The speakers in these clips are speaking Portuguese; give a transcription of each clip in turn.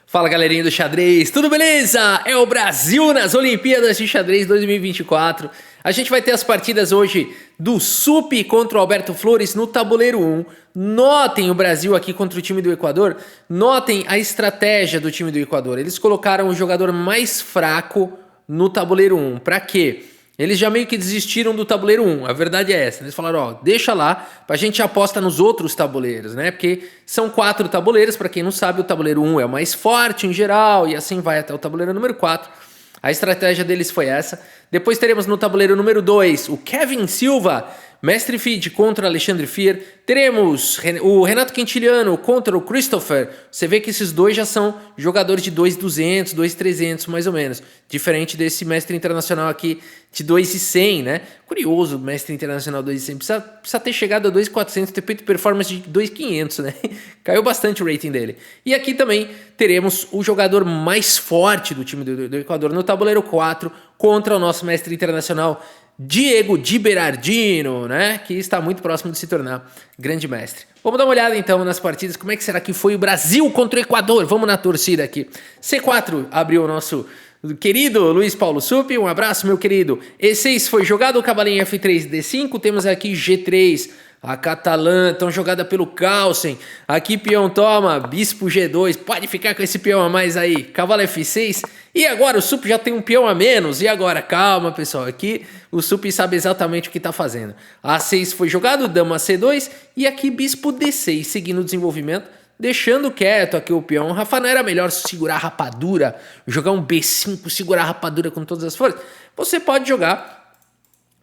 Fala galerinha do xadrez, tudo beleza? É o Brasil nas Olimpíadas de Xadrez 2024. A gente vai ter as partidas hoje do Sup contra o Alberto Flores no tabuleiro 1. Notem o Brasil aqui contra o time do Equador. Notem a estratégia do time do Equador. Eles colocaram o jogador mais fraco no tabuleiro 1. Pra quê? Eles já meio que desistiram do tabuleiro 1, a verdade é essa. Eles falaram, ó, deixa lá, pra gente aposta nos outros tabuleiros, né? Porque são 4 tabuleiros, pra quem não sabe, o tabuleiro 1 é o mais forte em geral, e assim vai até o tabuleiro número 4. A estratégia deles foi essa. Depois teremos no tabuleiro número 2 o Kevin Silva, Mestre Feed contra Alexandre Fier. Teremos o Renato Quintiliano contra o Christopher. Você vê que esses dois já são jogadores de 2.200, 2.300 mais ou menos. Diferente desse mestre internacional aqui de 2.100, né? Curioso, mestre internacional 2.100. Precisa ter chegado a 2.400, ter feito performance de 2.500, né? Caiu bastante o rating dele. E aqui também teremos o jogador mais forte do time do Equador no tabuleiro 4 contra o nosso mestre internacional Diego Di Berardino, né? Que está muito próximo de se tornar grande mestre. Vamos dar uma olhada então nas partidas. Como é que será que foi o Brasil contra o Equador? Vamos na torcida aqui. C4 abriu o nosso querido Luiz Paulo Sup. Um abraço, meu querido. E6 foi jogado, o cavalinho F3, D5. Temos aqui G3. A Catalã, tão jogada pelo Carlsen. Aqui peão toma, bispo G2. Pode ficar com esse peão a mais aí. Cavalo F6. E agora o Sup já tem um peão a menos. E agora? Calma, pessoal. Aqui o Sup sabe exatamente o que está fazendo. A6 foi jogado, dama C2. E aqui bispo D6, seguindo o desenvolvimento. Deixando quieto aqui o peão. Rafa, não era melhor segurar a rapadura? Jogar um B5, segurar a rapadura com todas as forças? Você pode jogar,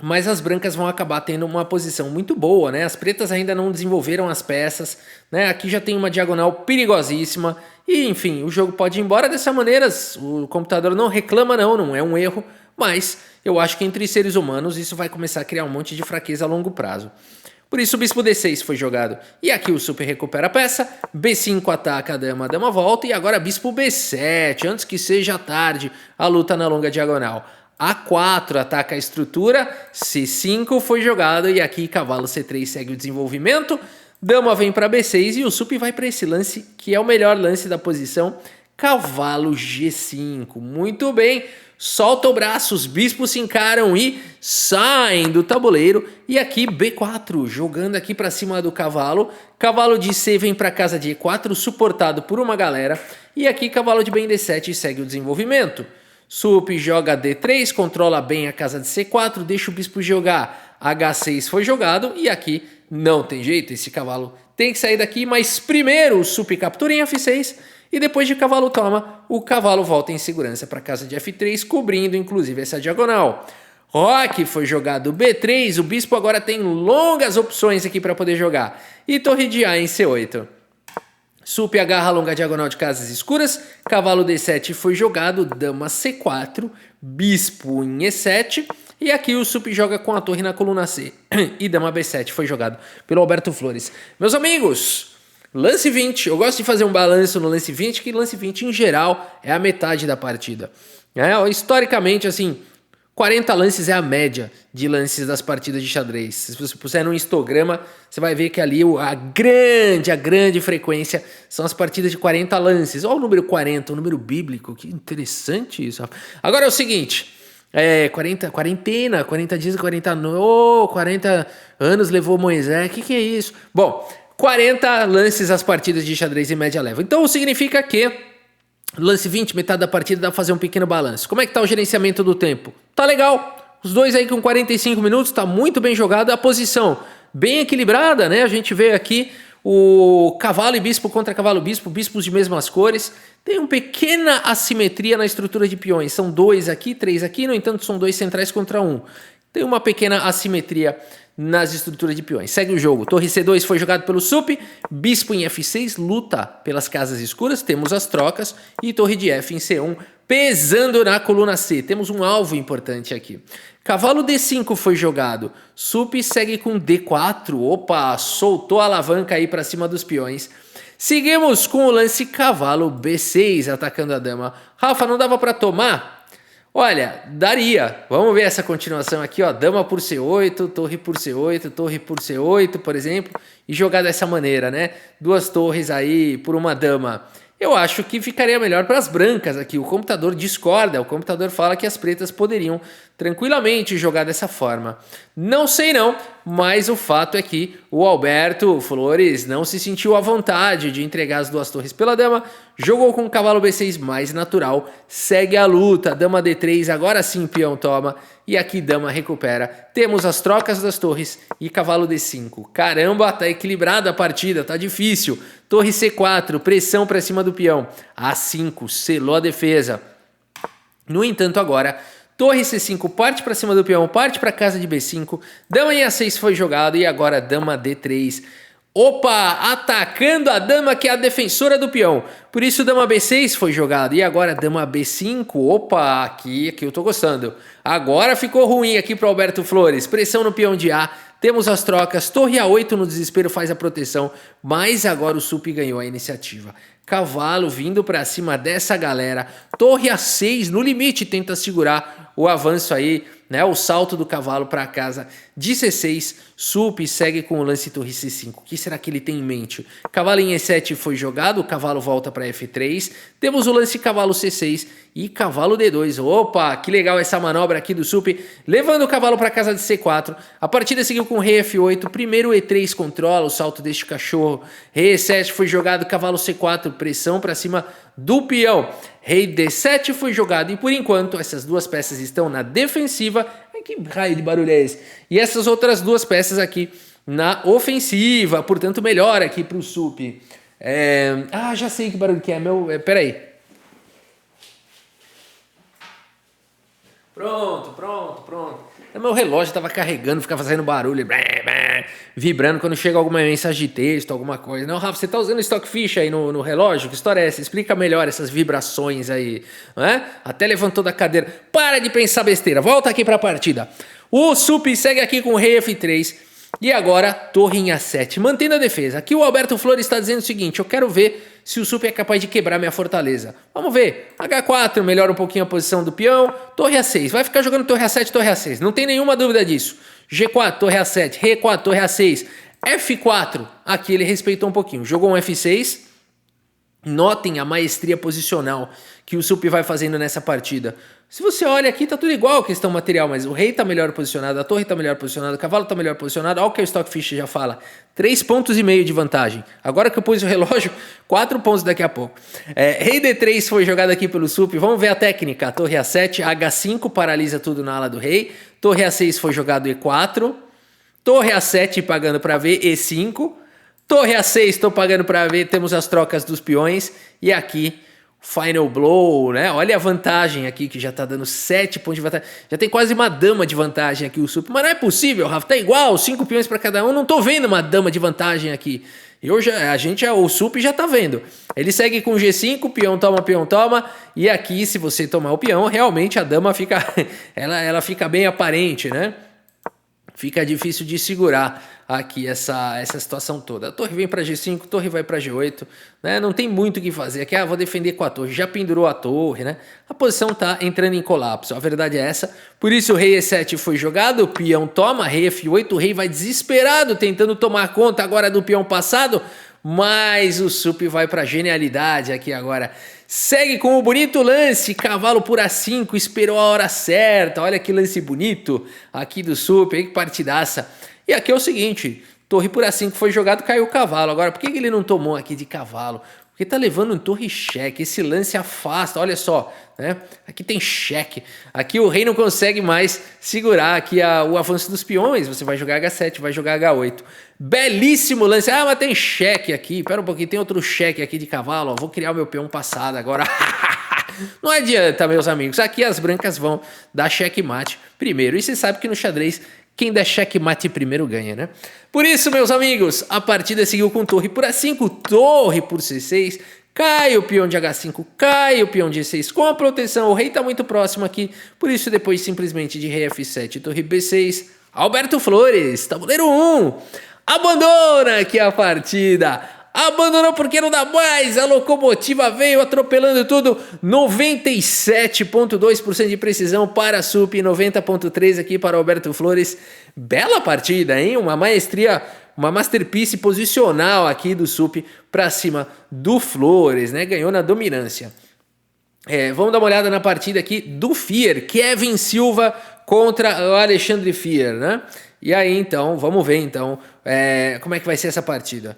mas as brancas vão acabar tendo uma posição muito boa, né? As pretas ainda não desenvolveram as peças, né? Aqui já tem uma diagonal perigosíssima. E, enfim, o jogo pode ir embora dessa maneira. O computador não reclama, não é um erro. Mas eu acho que entre seres humanos isso vai começar a criar um monte de fraqueza a longo prazo. Por isso o bispo D6 foi jogado. E aqui o Sup recupera a peça. B5 ataca a dama volta. E agora bispo B7, antes que seja tarde, a luta na longa diagonal. A4 ataca a estrutura, C5 foi jogado e aqui cavalo C3 segue o desenvolvimento, dama vem para B6 e o Sup vai para esse lance que é o melhor lance da posição, cavalo G5. Muito bem, solta o braço, os bispos se encaram e saem do tabuleiro. E aqui B4, jogando aqui para cima do cavalo, cavalo de C vem para casa de E4, suportado por uma galera. E aqui cavalo de bem D7 segue o desenvolvimento. Sup joga D3, controla bem a casa de C4, deixa o bispo jogar. H6 foi jogado e aqui não tem jeito, esse cavalo tem que sair daqui, mas primeiro o Sup captura em F6 e depois de cavalo toma, o cavalo volta em segurança para a casa de F3, cobrindo inclusive essa diagonal. Roque foi jogado B3, o bispo agora tem longas opções aqui para poder jogar. E torre de A em C8. Sup agarra a longa diagonal de casas escuras, cavalo D7 foi jogado, dama C4, bispo em E7, e aqui o Sup joga com a torre na coluna C, e dama B7 foi jogado pelo Alberto Flores. Meus amigos, lance 20, eu gosto de fazer um balanço no lance 20, que lance 20 em geral é a metade da partida. Historicamente, assim, 40 lances é a média de lances das partidas de xadrez. Se você puser no histograma, você vai ver que ali a grande frequência são as partidas de 40 lances. Olha o número 40, o número bíblico. Que interessante isso. Agora é o seguinte, 40 dias e 40 anos, 40 anos levou Moisés, o que é isso? Bom, 40 lances as partidas de xadrez em média leva. Então significa que lance 20, metade da partida, dá pra fazer um pequeno balanço. Como é que tá o gerenciamento do tempo? Tá legal. Os dois aí com 45 minutos, tá muito bem jogado. A posição bem equilibrada, né? A gente vê aqui o cavalo e bispo contra cavalo bispo, bispos de mesmas cores. Tem uma pequena assimetria na estrutura de peões. São 2 aqui, 3 aqui, no entanto são 2 centrais contra 1. Tem uma pequena assimetria nas estruturas de peões. Segue o jogo. Torre C2 foi jogado pelo Sup. Bispo em F6 luta pelas casas escuras. Temos as trocas. E torre de F em C1 pesando na coluna C. Temos um alvo importante aqui. Cavalo D5 foi jogado. Sup segue com D4. Opa, soltou a alavanca aí para cima dos peões. Seguimos com o lance cavalo B6 atacando a dama. Rafa, não dava para tomar? Olha, daria. Vamos ver essa continuação aqui, ó. Dama por C8, torre por C8, torre por C8, por exemplo. E jogar dessa maneira, né? Duas torres aí por uma dama. Eu acho que ficaria melhor para as brancas aqui. O computador discorda. O computador fala que as pretas poderiam tranquilamente jogar dessa forma. Não sei não, mas o fato é que o Alberto Flores não se sentiu à vontade de entregar as duas torres pela dama. Jogou com o cavalo B6 mais natural. Segue a luta. Dama D3, agora sim peão toma. E aqui dama recupera. Temos as trocas das torres e cavalo D5. Caramba, tá equilibrada a partida, tá difícil. Torre C4, pressão para cima do peão. A5, selou a defesa. No entanto, agora, torre C5 parte para cima do peão, parte para casa de B5. Dama em A6 foi jogado e agora dama D3. Opa, atacando a dama que é a defensora do peão. Por isso dama B6 foi jogado. E agora dama B5. Opa, aqui eu tô gostando. Agora ficou ruim aqui para Alberto Flores. Pressão no peão de A. Temos as trocas. Torre A8 no desespero faz a proteção. Mas agora o Sup ganhou a iniciativa. Cavalo vindo para cima dessa galera. Torre A6 no limite tenta segurar o avanço aí, né? O salto do cavalo para casa de C6. Sup segue com o lance torre C5. O que será que ele tem em mente? Cavalo em E7 foi jogado. O cavalo volta para F3. Temos o lance cavalo C6 e cavalo D2. Opa, que legal essa manobra aqui do Sup. Levando o cavalo para casa de C4. A partida seguiu com rei F8. Primeiro E3 controla o salto deste cachorro. Rei E7 foi jogado. Cavalo C4. Pressão para cima do peão. Rei D7 foi jogado e por enquanto essas duas peças estão na defensiva. Ai, que raio de barulho é esse? E essas outras duas peças aqui na ofensiva, portanto melhor aqui para o Sup. Já sei que barulho que é, peraí. Pronto. Meu relógio estava carregando, ficava fazendo barulho, vibrando quando chega alguma mensagem de texto, alguma coisa. Não, Rafa, você tá usando Stockfish aí no relógio? Que história é essa? Explica melhor essas vibrações aí, não é? Até levantou da cadeira. Para de pensar besteira, volta aqui para a partida. O Sup segue aqui com o rei F3 e agora torre em A7, mantendo a defesa. Aqui o Alberto Flores está dizendo o seguinte, eu quero ver se o Sup é capaz de quebrar minha fortaleza. Vamos ver. H4 melhora um pouquinho a posição do peão. Torre A6. Vai ficar jogando torre A7, torre A6. Não tem nenhuma dúvida disso. G4, torre A7. Rei 4, torre A6. F4. Aqui ele respeitou um pouquinho. Jogou um F6. Notem a maestria posicional que o Sup vai fazendo nessa partida. Se você olha aqui, tá tudo igual a questão material, mas o rei tá melhor posicionado, a torre tá melhor posicionada, o cavalo tá melhor posicionado. Olha o que o Stockfish já fala. 3,5 pontos de vantagem. Agora que eu pus o relógio, 4 pontos daqui a pouco. Rei D3 foi jogado aqui pelo Sup. Vamos ver a técnica. Torre A7, H5 paralisa tudo na ala do rei. Torre A6 foi jogado E4. Torre A7 pagando para ver E5. Torre A6, estou pagando para ver, temos as trocas dos peões. E aqui, final blow, né? Olha a vantagem aqui, que já tá dando 7 pontos de vantagem. Já tem quase uma dama de vantagem aqui o Sup. Mas não é possível, Rafa, tá igual, 5 peões para cada um. Não tô vendo uma dama de vantagem aqui. O Sup já tá vendo. Ele segue com G5, peão toma. E aqui, se você tomar o peão, realmente a dama fica... ela fica bem aparente, né? Fica difícil de segurar aqui essa situação toda. A torre vem para G5, torre vai para G8, né? Não tem muito o que fazer. Aqui, vou defender com a torre. Já pendurou a torre, né? A posição tá entrando em colapso. A verdade é essa. Por isso o rei E7 foi jogado, o peão toma, rei F8, o rei vai desesperado tentando tomar conta agora do peão passado, mas o Sup vai para genialidade aqui agora. Segue com o bonito lance, cavalo por A5, esperou a hora certa. Olha que lance bonito aqui do Sup, que partidaça. E aqui é o seguinte, torre por A5 foi jogado, caiu o cavalo. Agora, por que ele não tomou aqui de cavalo? Porque tá levando um torre cheque, esse lance afasta, olha só, né? Aqui tem cheque, aqui o rei não consegue mais segurar aqui o avanço dos peões, você vai jogar H7, vai jogar H8. Belíssimo lance, mas tem cheque aqui, pera um pouquinho, tem outro cheque aqui de cavalo, vou criar o meu peão passado agora. Não adianta, meus amigos, aqui as brancas vão dar checkmate primeiro, e você sabe que no xadrez... Quem der checkmate primeiro ganha, né? Por isso, meus amigos, a partida seguiu com torre por A5, torre por C6, cai o peão de H5, cai o peão de E6 com a proteção. O rei tá muito próximo aqui, por isso depois simplesmente de rei F7, torre B6, Alberto Flores, tabuleiro 1, abandona aqui a partida. abandonou porque não dá mais, a locomotiva veio atropelando tudo, 97,2% de precisão para a Sup, 90,3% aqui para Alberto Flores. Bela partida, hein? Uma maestria, uma masterpiece posicional aqui do Sup para cima do Flores, né? Ganhou na dominância. Vamos dar uma olhada na partida aqui do Fier, Kevin Silva contra o Alexandre Fier, né? E aí, então, vamos ver, então, como é que vai ser essa partida.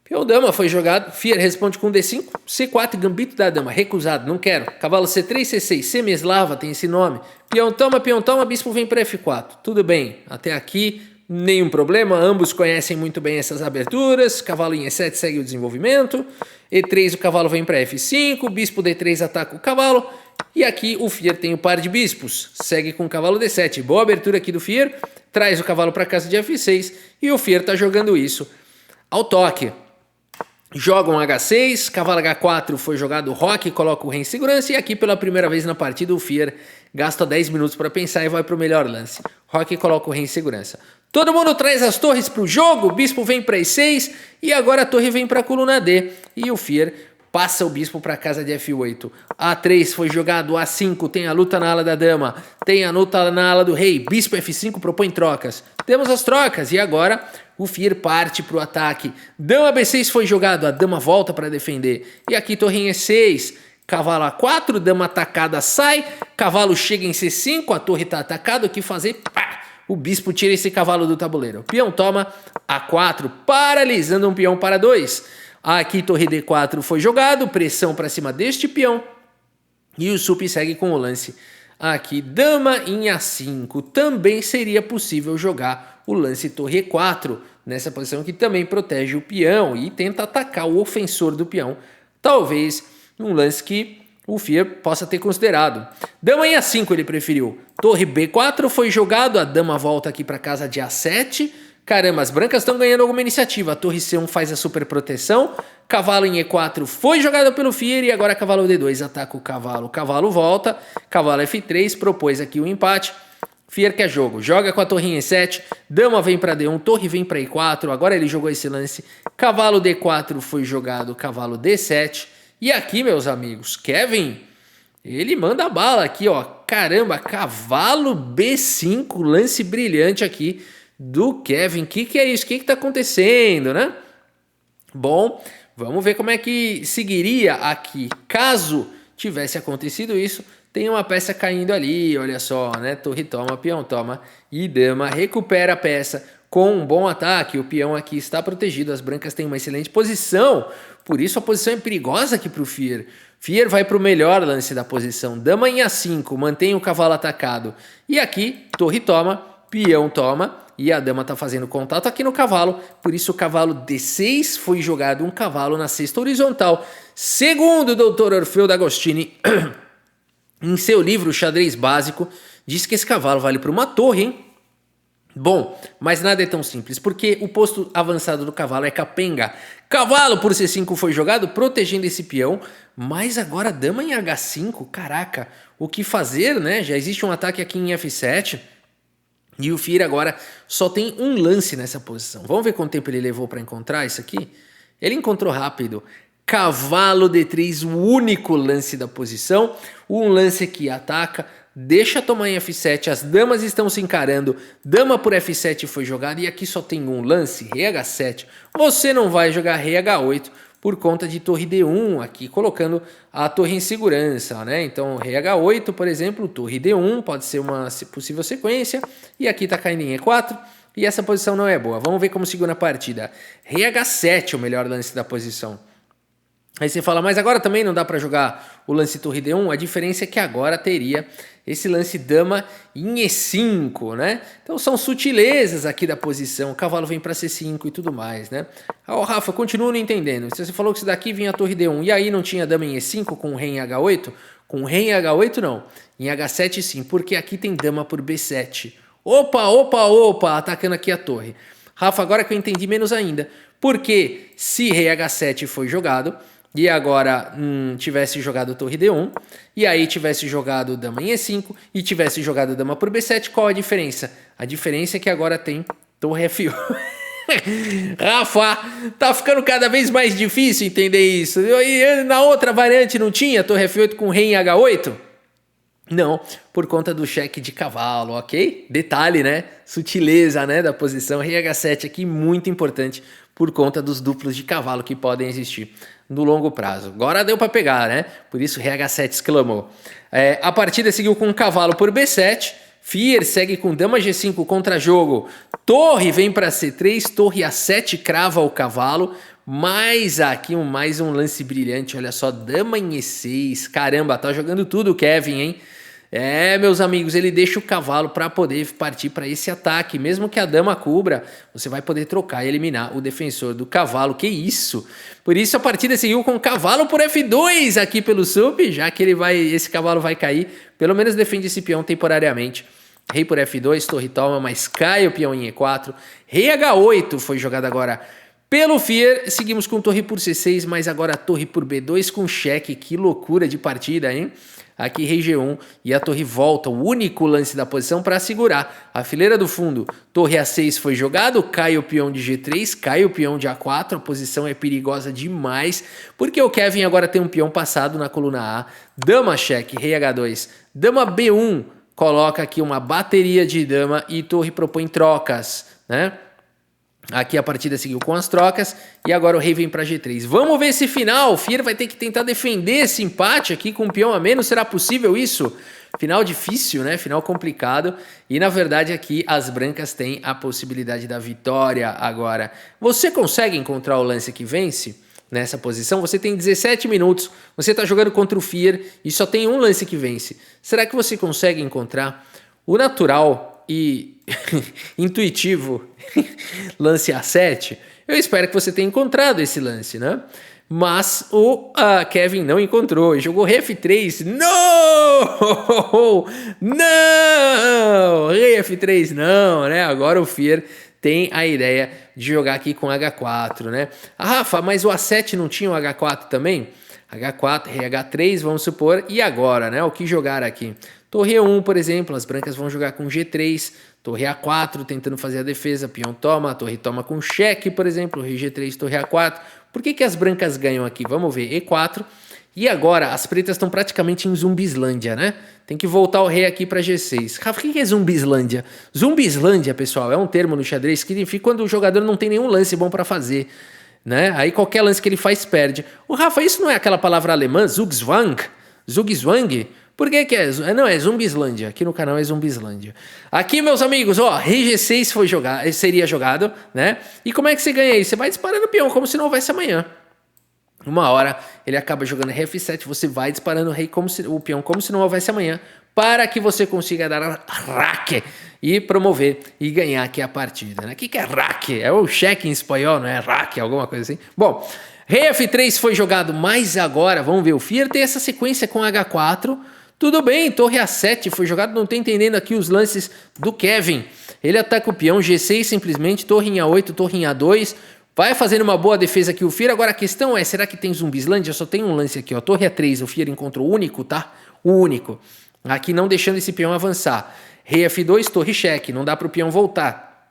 Peão dama foi jogado, Fier responde com D5, C4, gambito da dama, recusado, não quero. Cavalo C3, C6, Semeslava, tem esse nome. Peão toma, bispo vem para F4. Tudo bem, até aqui, nenhum problema, ambos conhecem muito bem essas aberturas. Cavalo em E7 segue o desenvolvimento. E3 o cavalo vem para F5, bispo D3 ataca o cavalo. E aqui o Fier tem o par de bispos, segue com o cavalo D7. Boa abertura aqui do Fier, traz o cavalo para casa de F6 e o Fier está jogando isso ao toque. Joga um H6, cavalo H4 foi jogado, roque, coloca o rei em segurança e aqui pela primeira vez na partida o Fier gasta 10 minutos para pensar e vai para o melhor lance. Roque coloca o rei em segurança. Todo mundo traz as torres para o jogo, o bispo vem para E6 e agora a torre vem para a coluna D. E o Fier passa o bispo para a casa de F8. A3 foi jogado, A5 tem a luta na ala da dama, tem a luta na ala do rei, bispo F5 propõe trocas. Temos as trocas e agora o Fier parte para o ataque. Dama B6 foi jogado, a dama volta para defender. E aqui torre em E6, cavalo A4, dama atacada sai, cavalo chega em C5, a torre está atacada, o que fazer? Pá! O bispo tira esse cavalo do tabuleiro. Peão toma A4, paralisando um peão para 2. Aqui torre D4 foi jogado, pressão para cima deste peão. E o Sup segue com o lance. Aqui dama em A5. Também seria possível jogar o lance torre E4. Nessa posição que também protege o peão e tenta atacar o ofensor do peão. Talvez um lance que o Fier possa ter considerado. Dama em A5 ele preferiu. Torre B4 foi jogado, a dama volta aqui para casa de A7. Caramba, as brancas estão ganhando alguma iniciativa. A torre C1 faz a super proteção. Cavalo em E4 foi jogado pelo Fier e agora cavalo D2 ataca o cavalo. Cavalo volta, cavalo F3 propôs aqui o empate. Fier quer jogo, joga com a torre em E7, dama vem para D1, torre vem para E4, agora ele jogou esse lance. Cavalo D4 foi jogado, cavalo D7. E aqui, meus amigos, Kevin, ele manda bala aqui, ó. Caramba, cavalo B5, lance brilhante aqui do Kevin. Que é isso? O que tá acontecendo, né? Bom, vamos ver como é que seguiria aqui. Caso tivesse acontecido isso, tem uma peça caindo ali, olha só, né? Torre toma, peão toma e dama recupera a peça com um bom ataque. O peão aqui está protegido, as brancas têm uma excelente posição, por isso a posição é perigosa aqui para o Fier. Fier vai para o melhor lance da posição, dama em A5, mantém o cavalo atacado. E aqui, torre toma, peão toma, e a dama está fazendo contato aqui no cavalo, por isso o cavalo D6 foi jogado um cavalo na cesta horizontal. Segundo o Dr. Orfeu D'Agostini, em seu livro Xadrez Básico, diz que esse cavalo vale para uma torre, hein? Bom, mas nada é tão simples, porque o posto avançado do cavalo é capenga. Cavalo por C5 foi jogado, protegendo esse peão, mas agora dama em H5, caraca, o que fazer, né? Já existe um ataque aqui em F7, e o Fier agora só tem um lance nessa posição. Vamos ver quanto tempo ele levou para encontrar isso aqui? Ele encontrou rápido. Cavalo D3, o único lance da posição, um lance que ataca, deixa tomar em F7, as damas estão se encarando, dama por F7 foi jogada e aqui só tem um lance, rei H7. Você não vai jogar rei H8 por conta de torre D1 aqui, colocando a torre em segurança, né? Então rei H8, por exemplo, torre D1 pode ser uma possível sequência e aqui tá caindo em E4 e essa posição não é boa. Vamos ver como segura a partida. Rei H7 o melhor lance da posição. Aí você fala, mas agora também não dá para jogar o lance torre D1? A diferença é que agora teria esse lance dama em E5, né? Então são sutilezas aqui da posição, o cavalo vem para C5 e tudo mais, né? Ó, Rafa, eu continuo não entendendo. Você falou que isso daqui vinha a torre D1 e aí não tinha dama em E5 com o rei em H8? Com o rei em H8 não, em H7 sim, porque aqui tem dama por B7. Opa, atacando aqui a torre. Rafa, agora que eu entendi menos ainda, porque se rei H7 foi jogado e agora tivesse jogado torre D1, e aí tivesse jogado dama em E5, e tivesse jogado dama por B7, qual a diferença? A diferença é que agora tem torre F8. Rafa, tá ficando cada vez mais difícil entender isso. E na outra variante não tinha torre F8 com rei em H8? Não, por conta do cheque de cavalo, ok? Detalhe, né? Sutileza, né, da posição. Rei H7 aqui muito importante por conta dos duplos de cavalo que podem existir no longo prazo. Agora deu para pegar, né? Por isso Rei H7 exclamou. A partida seguiu com cavalo por B7. Fier segue com dama G5 contra-jogo. Torre vem para C3, torre A7 crava o cavalo. Mais aqui mais um lance brilhante, olha só, dama em E6. Caramba, tá jogando tudo o Kevin, hein? Meus amigos, ele deixa o cavalo para poder partir para esse ataque. Mesmo que a dama cubra, você vai poder trocar e eliminar o defensor do cavalo. Que isso? Por isso a partida seguiu com cavalo por F2 aqui pelo sup, já que esse cavalo vai cair. Pelo menos defende esse peão temporariamente. Rei por F2, torre toma, mas cai o peão em E4. Rei H8 foi jogado agora pelo Fier. Seguimos com torre por C6, mas agora torre por B2 com cheque. Que loucura de partida, hein? Aqui rei G1 e a torre volta, o único lance da posição para segurar. A fileira do fundo, torre A6 foi jogado, cai o peão de G3, cai o peão de A4, a posição é perigosa demais, porque o Kevin agora tem um peão passado na coluna A, dama cheque, rei H2, dama B1, coloca aqui uma bateria de dama e torre propõe trocas, né? Aqui a partida seguiu com as trocas e agora o rei vem para G3. Vamos ver esse final. O Fier vai ter que tentar defender esse empate aqui com um peão a menos. Será possível isso? Final difícil, né? Final complicado. E na verdade aqui as brancas têm a possibilidade da vitória agora. Você consegue encontrar o lance que vence nessa posição? Você tem 17 minutos. Você está jogando contra o Fier e só tem um lance que vence. Será que você consegue encontrar o natural e intuitivo lance A7? Eu espero que você tenha encontrado esse lance, né? Mas o Kevin não encontrou, jogou rei F3, não! Não! Rei F3 não, né? Agora o Fier tem a ideia de jogar aqui com H4, né? Rafa, mas o A7 não tinha o H4 também? H4, rei H3, vamos supor, e agora, né? O que jogar aqui? Torre E1, por exemplo, as brancas vão jogar com G3, torre A4 tentando fazer a defesa, peão toma, a torre toma com cheque, por exemplo, rei G3, torre A4. Por que as brancas ganham aqui? Vamos ver, E4. E agora as pretas estão praticamente em Zumbislândia, né? Tem que voltar o rei aqui para G6. Rafa, o que é Zumbislândia? Zumbislândia, pessoal, é um termo no xadrez que significa quando o jogador não tem nenhum lance bom para fazer, né? Aí qualquer lance que ele faz perde. O Rafa, isso não é aquela palavra alemã, Zugzwang? Zugzwang? Por que é? Não, é Zumbislândia. Aqui no canal é Zumbislândia. Aqui, meus amigos, ó, rei G6 seria jogado, né? E como é que você ganha isso? Você vai disparando o peão, como se não houvesse amanhã. Uma hora, ele acaba jogando rei F7, você vai disparando o peão como se não houvesse amanhã, para que você consiga dar raque e promover e ganhar aqui a partida, né? O que é raque? É o cheque em espanhol, não é raque, alguma coisa assim? Bom, rei F3 foi jogado, mas agora, vamos ver, o Fier tem essa sequência com H4, tudo bem, torre A7 foi jogado, não tô entendendo aqui os lances do Kevin. Ele ataca o peão, G6 simplesmente, torre em A8, torre em A2, vai fazendo uma boa defesa aqui o Fier. Agora a questão é, será que tem Zumbislândia? Só tem um lance aqui, ó, torre A3, o Fier encontrou o único, tá? O único. Aqui não deixando esse peão avançar. Rei F2, torre cheque, não dá para o peão voltar.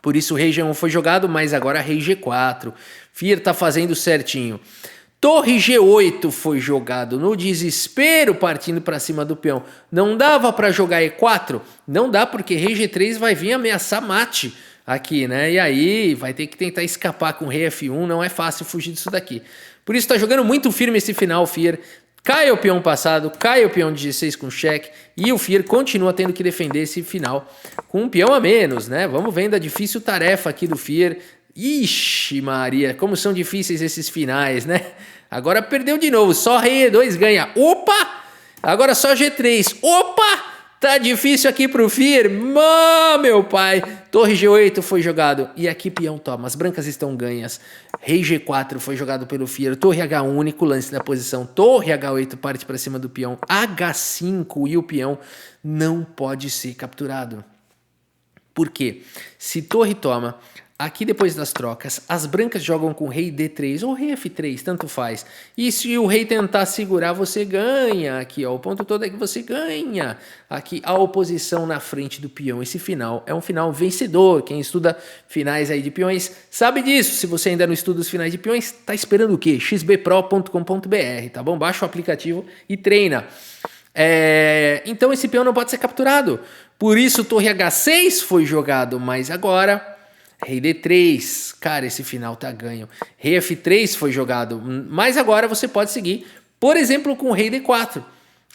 Por isso o rei G1 foi jogado, mas agora rei G4. Fier tá fazendo certinho. Torre G8 foi jogado no desespero, partindo para cima do peão. Não dava para jogar E4? Não dá, porque rei G3 vai vir ameaçar mate aqui, né? E aí vai ter que tentar escapar com rei F1, não é fácil fugir disso daqui. Por isso tá jogando muito firme esse final, o Fier. Cai o peão passado, cai o peão de G6 com cheque e o Fier continua tendo que defender esse final com um peão a menos, né? Vamos vendo a difícil tarefa aqui do Fier. Ixi Maria, como são difíceis esses finais, né? Agora perdeu de novo, só rei E2 ganha. Opa! Agora só G3. Opa! Tá difícil aqui pro Fier. Meu pai. Torre G8 foi jogado. E aqui peão toma. As brancas estão ganhas. Rei G4 foi jogado pelo Fier. Torre H1, único lance da posição. Torre H8 parte para cima do peão. H5 e o peão não pode ser capturado. Por quê? Se torre toma, Aqui depois das trocas, as brancas jogam com rei D3 ou rei F3, tanto faz. E se o rei tentar segurar, você ganha. Aqui, ó, o ponto todo é que você ganha. Aqui, a oposição na frente do peão. Esse final é um final vencedor. Quem estuda finais aí de peões sabe disso. Se você ainda não estuda os finais de peões, tá esperando o quê? xbpro.com.br, tá bom? Baixa o aplicativo e treina. Então esse peão não pode ser capturado. Por isso, torre H6 foi jogado, mas agora... Rei D3, cara, esse final tá ganho. Rei F3 foi jogado, mas agora você pode seguir, por exemplo, com Rei D4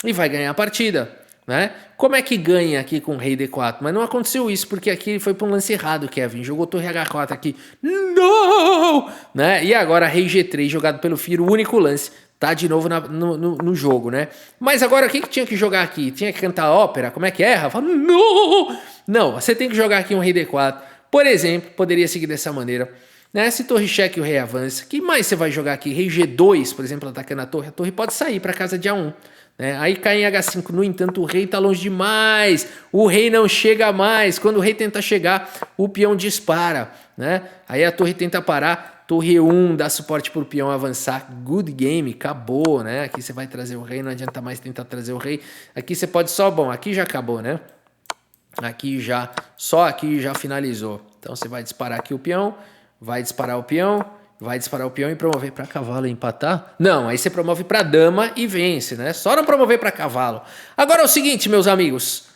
e vai ganhar a partida, né? Como é que ganha aqui com Rei D4? Mas não aconteceu isso, porque aqui foi para um lance errado, Kevin. Jogou Torre H4 aqui, não! Né? E agora Rei G3 jogado pelo Firo, o único lance. Tá de novo no jogo, né? Mas agora o que tinha que jogar aqui? Tinha que cantar ópera? Como é que é, Rafa? Não! Não, você tem que jogar aqui um Rei D4. Por exemplo, poderia seguir dessa maneira, né? Se torre cheque o rei avança, que mais você vai jogar aqui? Rei G2, por exemplo, atacando a torre pode sair para casa de A1, né? Aí cai em H5, no entanto o rei está longe demais, o rei não chega mais, quando o rei tenta chegar, o peão dispara, né? Aí a torre tenta parar, torre E1 dá suporte para o peão avançar, good game, acabou, né? Aqui você vai trazer o rei, não adianta mais tentar trazer o rei, aqui você pode só, bom, aqui já acabou, né? Só aqui já finalizou. Então você vai disparar aqui o peão, vai disparar o peão e promover para cavalo e empatar? Não, aí você promove para dama e vence, né? Só não promover para cavalo. Agora é o seguinte, meus amigos.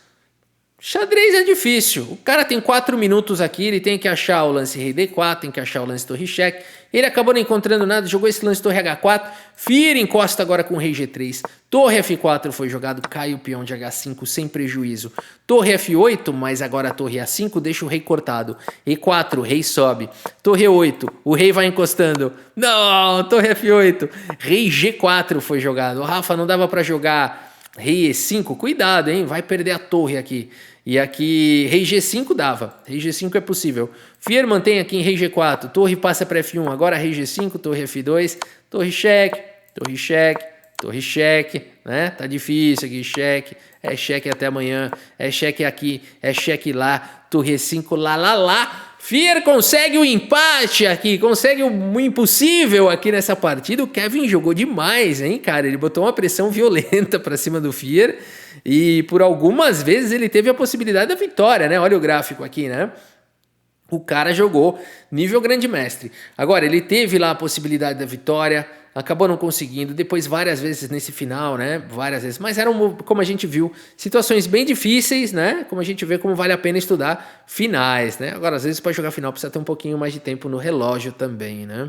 Xadrez é difícil. O cara tem 4 minutos aqui, ele tem que achar o lance rei D4, tem que achar o lance torre cheque. Ele acabou não encontrando nada, jogou esse lance torre H4. Fira encosta agora com rei G3. Torre F4 foi jogado, cai o peão de H5 sem prejuízo. Torre F8, mas agora a torre A5 deixa o rei cortado. E4, rei sobe. Torre E8, o rei vai encostando. Não, torre F8. Rei G4 foi jogado. Rafa, não dava para jogar... Rei E5, cuidado, hein? Vai perder a torre aqui. E aqui, rei G5 dava. Rei G5 é possível. Fier mantém aqui em rei G4. Torre passa para F1. Agora rei G5, torre F2. Torre cheque, torre cheque, torre cheque. Né? Tá difícil aqui, cheque. É cheque até amanhã. É cheque aqui, é cheque lá. Torre E5, lá. Fier consegue o empate aqui, consegue o impossível aqui nessa partida. O Kevin jogou demais, hein, cara? Ele botou uma pressão violenta para cima do Fier e por algumas vezes ele teve a possibilidade da vitória, né? Olha o gráfico aqui, né? O cara jogou nível grande mestre. Agora, ele teve lá a possibilidade da vitória, acabou não conseguindo, depois várias vezes nesse final, né? Várias vezes. Mas eram, como a gente viu, situações bem difíceis, né? Como a gente vê como vale a pena estudar finais, né? Agora, às vezes, para jogar final precisa ter um pouquinho mais de tempo no relógio também, né?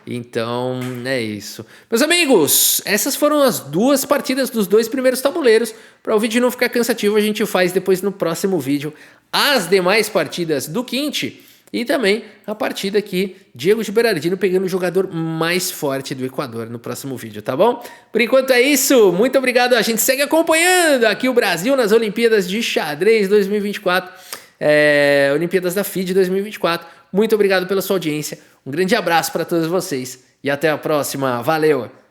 Então, é isso. Meus amigos, essas foram as 2 partidas dos 2 primeiros tabuleiros. Para o vídeo não ficar cansativo, a gente faz depois no próximo vídeo as demais partidas do Quinte e também a partida aqui, Diego de Berardino pegando o jogador mais forte do Equador no próximo vídeo, tá bom? Por enquanto é isso, muito obrigado, a gente segue acompanhando aqui o Brasil nas Olimpíadas de Xadrez 2024, Olimpíadas da FIDE 2024. Muito obrigado pela sua audiência, um grande abraço para todos vocês e até a próxima, valeu!